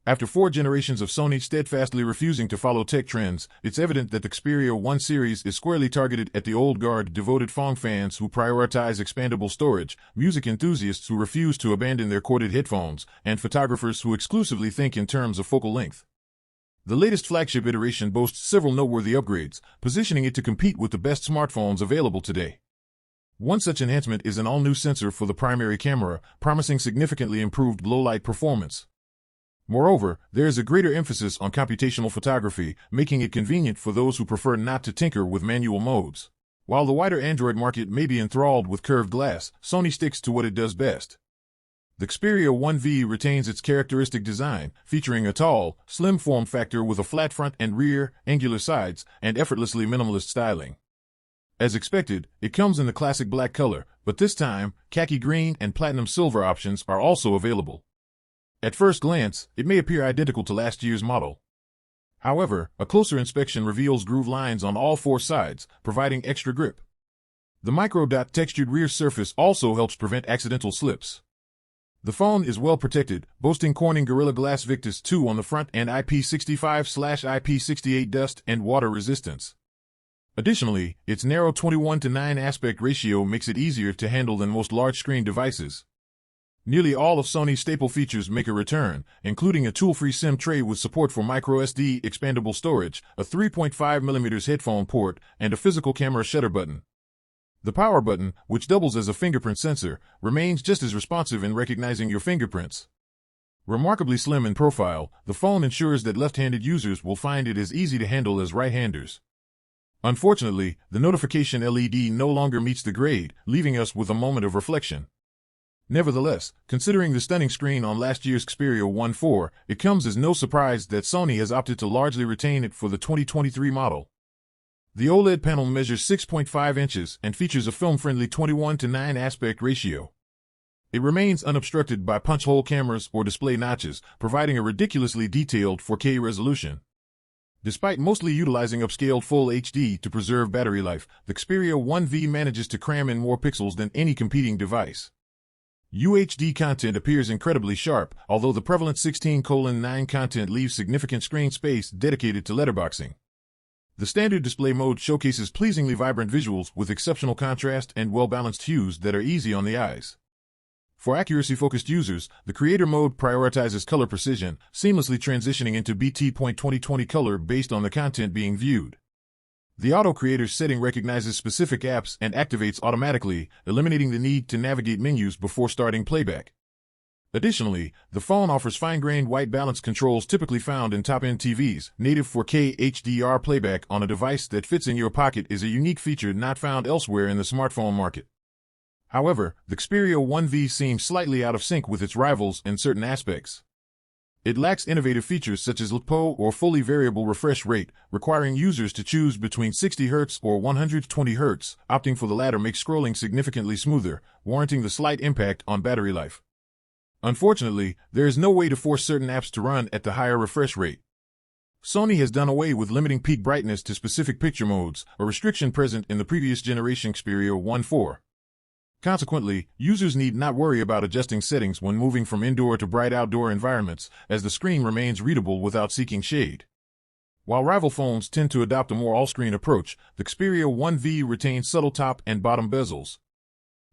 After 4 generations of Sony steadfastly refusing to follow tech trends, it's evident that the Xperia 1 series is squarely targeted at the old guard, devoted phone fans who prioritize expandable storage, music enthusiasts who refuse to abandon their corded headphones, and photographers who exclusively think in terms of focal length. The latest flagship iteration boasts several noteworthy upgrades, positioning it to compete with the best smartphones available today. One such enhancement is an all-new sensor for the primary camera, promising significantly improved low-light performance. Moreover, there is a greater emphasis on computational photography, making it convenient for those who prefer not to tinker with manual modes. While the wider Android market may be enthralled with curved glass, Sony sticks to what it does best. The Xperia 1V retains its characteristic design, featuring a tall, slim form factor with a flat front and rear, angular sides, and effortlessly minimalist styling. As expected, it comes in the classic black color, but this time, khaki green and platinum silver options are also available. At first glance, it may appear identical to last year's model. However, a closer inspection reveals groove lines on all 4 sides, providing extra grip. The micro-dot textured rear surface also helps prevent accidental slips. The phone is well protected, boasting Corning Gorilla Glass Victus 2 on the front and IP65/IP68 dust and water resistance. Additionally, its narrow 21:9 aspect ratio makes it easier to handle than most large-screen devices. Nearly all of Sony's staple features make a return, including a tool-free SIM tray with support for microSD expandable storage, a 3.5mm headphone port, and a physical camera shutter button. The power button, which doubles as a fingerprint sensor, remains just as responsive in recognizing your fingerprints. Remarkably slim in profile, the phone ensures that left-handed users will find it as easy to handle as right-handers. Unfortunately, the notification LED no longer meets the grade, leaving us with a moment of reflection. Nevertheless, considering the stunning screen on last year's Xperia 1.4, it comes as no surprise that Sony has opted to largely retain it for the 2023 model. The OLED panel measures 6.5 inches and features a film-friendly 21:9 aspect ratio. It remains unobstructed by punch-hole cameras or display notches, providing a ridiculously detailed 4K resolution. Despite mostly utilizing upscaled Full HD to preserve battery life, the Xperia 1V manages to cram in more pixels than any competing device. UHD content appears incredibly sharp, although the prevalent 16:9 content leaves significant screen space dedicated to letterboxing. The standard display mode showcases pleasingly vibrant visuals with exceptional contrast and well-balanced hues that are easy on the eyes. For accuracy-focused users, the creator mode prioritizes color precision, seamlessly transitioning into BT.2020 color based on the content being viewed. The Auto Creator setting recognizes specific apps and activates automatically, eliminating the need to navigate menus before starting playback. Additionally, the phone offers fine-grained white balance controls typically found in top-end TVs. Native 4K HDR playback on a device that fits in your pocket is a unique feature not found elsewhere in the smartphone market. However, the Xperia 1V seems slightly out of sync with its rivals in certain aspects. It lacks innovative features such as LTPO or fully variable refresh rate, requiring users to choose between 60 Hz or 120 Hz. Opting for the latter makes scrolling significantly smoother, warranting the slight impact on battery life. Unfortunately, there is no way to force certain apps to run at the higher refresh rate. Sony has done away with limiting peak brightness to specific picture modes, a restriction present in the previous generation Xperia 1.4. Consequently, users need not worry about adjusting settings when moving from indoor to bright outdoor environments, as the screen remains readable without seeking shade. While rival phones tend to adopt a more all-screen approach, the Xperia 1V retains subtle top and bottom bezels.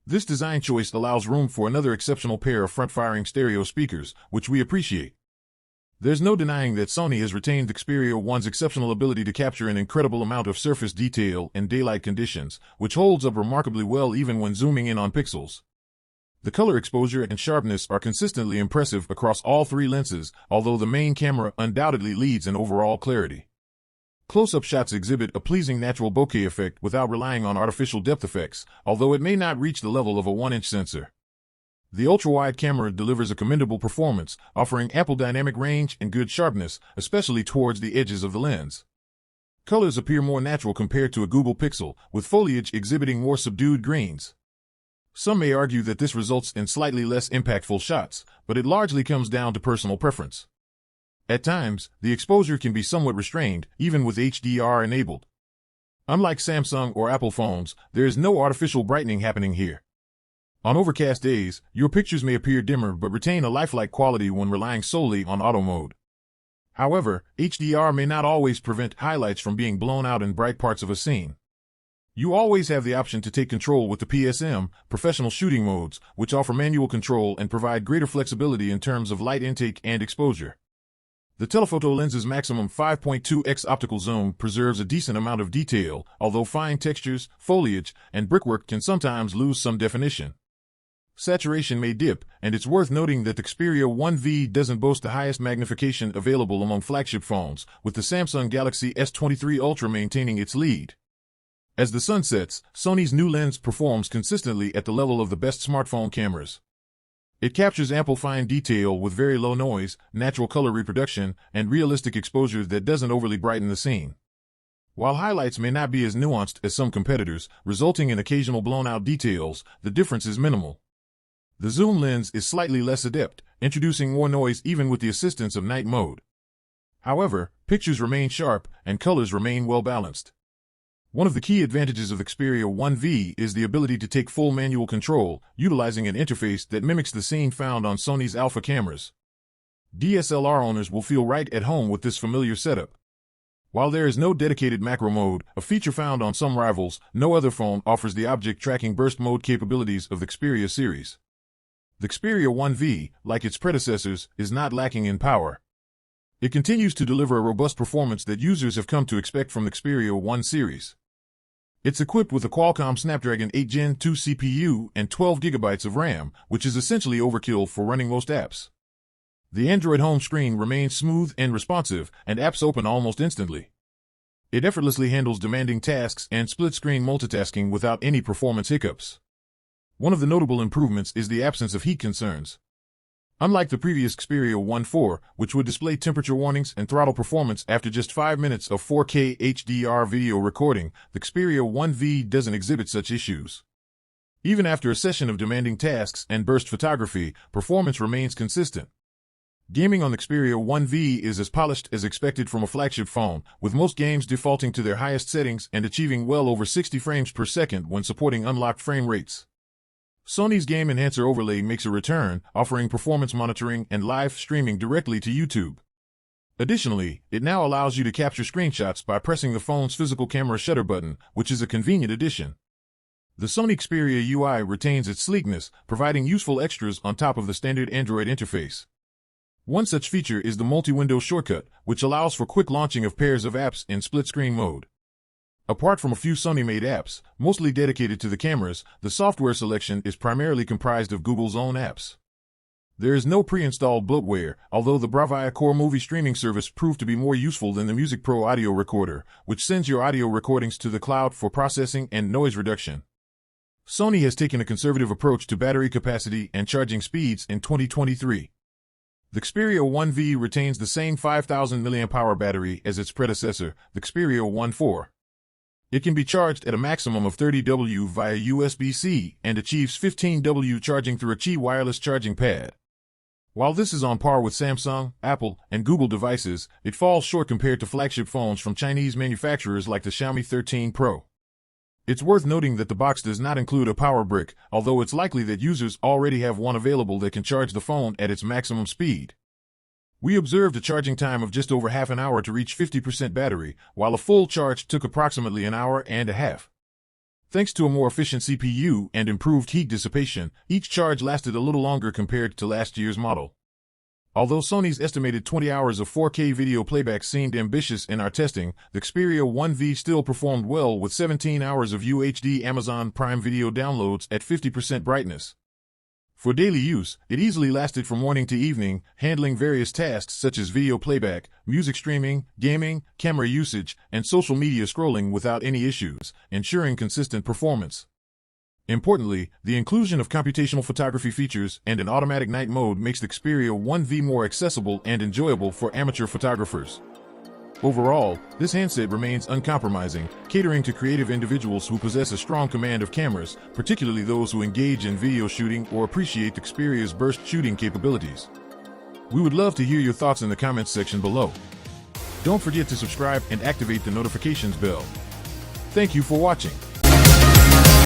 This design choice allows room for another exceptional pair of front-firing stereo speakers, which we appreciate. There's no denying that Sony has retained the Xperia 1's exceptional ability to capture an incredible amount of surface detail in daylight conditions, which holds up remarkably well even when zooming in on pixels. The color exposure and sharpness are consistently impressive across all 3 lenses, although the main camera undoubtedly leads in overall clarity. Close-up shots exhibit a pleasing natural bokeh effect without relying on artificial depth effects, although it may not reach the level of a 1-inch sensor. The ultra-wide camera delivers a commendable performance, offering ample dynamic range and good sharpness, especially towards the edges of the lens. Colors appear more natural compared to a Google Pixel, with foliage exhibiting more subdued greens. Some may argue that this results in slightly less impactful shots, but it largely comes down to personal preference. At times, the exposure can be somewhat restrained, even with HDR enabled. Unlike Samsung or Apple phones, there is no artificial brightening happening here. On overcast days, your pictures may appear dimmer but retain a lifelike quality when relying solely on auto mode. However, HDR may not always prevent highlights from being blown out in bright parts of a scene. You always have the option to take control with the PSM, professional shooting modes, which offer manual control and provide greater flexibility in terms of light intake and exposure. The telephoto lens's maximum 5.2x optical zoom preserves a decent amount of detail, although fine textures, foliage, and brickwork can sometimes lose some definition. Saturation may dip, and it's worth noting that the Xperia 1V doesn't boast the highest magnification available among flagship phones, with the Samsung Galaxy S23 Ultra maintaining its lead. As the sun sets, Sony's new lens performs consistently at the level of the best smartphone cameras. It captures ample fine detail with very low noise, natural color reproduction, and realistic exposure that doesn't overly brighten the scene. While highlights may not be as nuanced as some competitors, resulting in occasional blown-out details, the difference is minimal. The zoom lens is slightly less adept, introducing more noise even with the assistance of night mode. However, pictures remain sharp, and colors remain well-balanced. One of the key advantages of the Xperia 1V is the ability to take full manual control, utilizing an interface that mimics the scene found on Sony's Alpha cameras. DSLR owners will feel right at home with this familiar setup. While there is no dedicated macro mode, a feature found on some rivals, no other phone offers the object tracking burst mode capabilities of the Xperia series. The Xperia 1V, like its predecessors, is not lacking in power. It continues to deliver a robust performance that users have come to expect from the Xperia 1 series. It's equipped with a Qualcomm Snapdragon 8 Gen 2 CPU and 12 GB of RAM, which is essentially overkill for running most apps. The Android home screen remains smooth and responsive, and apps open almost instantly. It effortlessly handles demanding tasks and split-screen multitasking without any performance hiccups. One of the notable improvements is the absence of heat concerns. Unlike the previous Xperia 1.4, which would display temperature warnings and throttle performance after just 5 minutes of 4K HDR video recording, the Xperia 1V doesn't exhibit such issues. Even after a session of demanding tasks and burst photography, performance remains consistent. Gaming on the Xperia 1V is as polished as expected from a flagship phone, with most games defaulting to their highest settings and achieving well over 60 frames per second when supporting unlocked frame rates. Sony's Game Enhancer overlay makes a return, offering performance monitoring and live streaming directly to YouTube. Additionally, it now allows you to capture screenshots by pressing the phone's physical camera shutter button, which is a convenient addition. The Sony Xperia UI retains its sleekness, providing useful extras on top of the standard Android interface. One such feature is the multi-window shortcut, which allows for quick launching of pairs of apps in split-screen mode. Apart from a few Sony-made apps, mostly dedicated to the cameras, the software selection is primarily comprised of Google's own apps. There is no pre-installed bloatware, although the Bravia Core movie streaming service proved to be more useful than the Music Pro audio recorder, which sends your audio recordings to the cloud for processing and noise reduction. Sony has taken a conservative approach to battery capacity and charging speeds in 2023. The Xperia 1V retains the same 5,000 mAh battery as its predecessor, the Xperia 1.4. It can be charged at a maximum of 30 W via USB-C and achieves 15 W charging through a Qi wireless charging pad. While this is on par with Samsung, Apple, and Google devices, it falls short compared to flagship phones from Chinese manufacturers like the Xiaomi 13 Pro. It's worth noting that the box does not include a power brick, although it's likely that users already have one available that can charge the phone at its maximum speed. We observed a charging time of just over half an hour to reach 50% battery, while a full charge took approximately an hour and a half. Thanks to a more efficient CPU and improved heat dissipation, each charge lasted a little longer compared to last year's model. Although Sony's estimated 20 hours of 4K video playback seemed ambitious in our testing, the Xperia 1V still performed well with 17 hours of UHD Amazon Prime Video downloads at 50% brightness. For daily use, it easily lasted from morning to evening, handling various tasks such as video playback, music streaming, gaming, camera usage, and social media scrolling without any issues, ensuring consistent performance. Importantly, the inclusion of computational photography features and an automatic night mode makes the Xperia 1V more accessible and enjoyable for amateur photographers. Overall, this handset remains uncompromising, catering to creative individuals who possess a strong command of cameras, particularly those who engage in video shooting or appreciate the Xperia's burst shooting capabilities. We would love to hear your thoughts in the comments section below. Don't forget to subscribe and activate the notifications bell. Thank you for watching.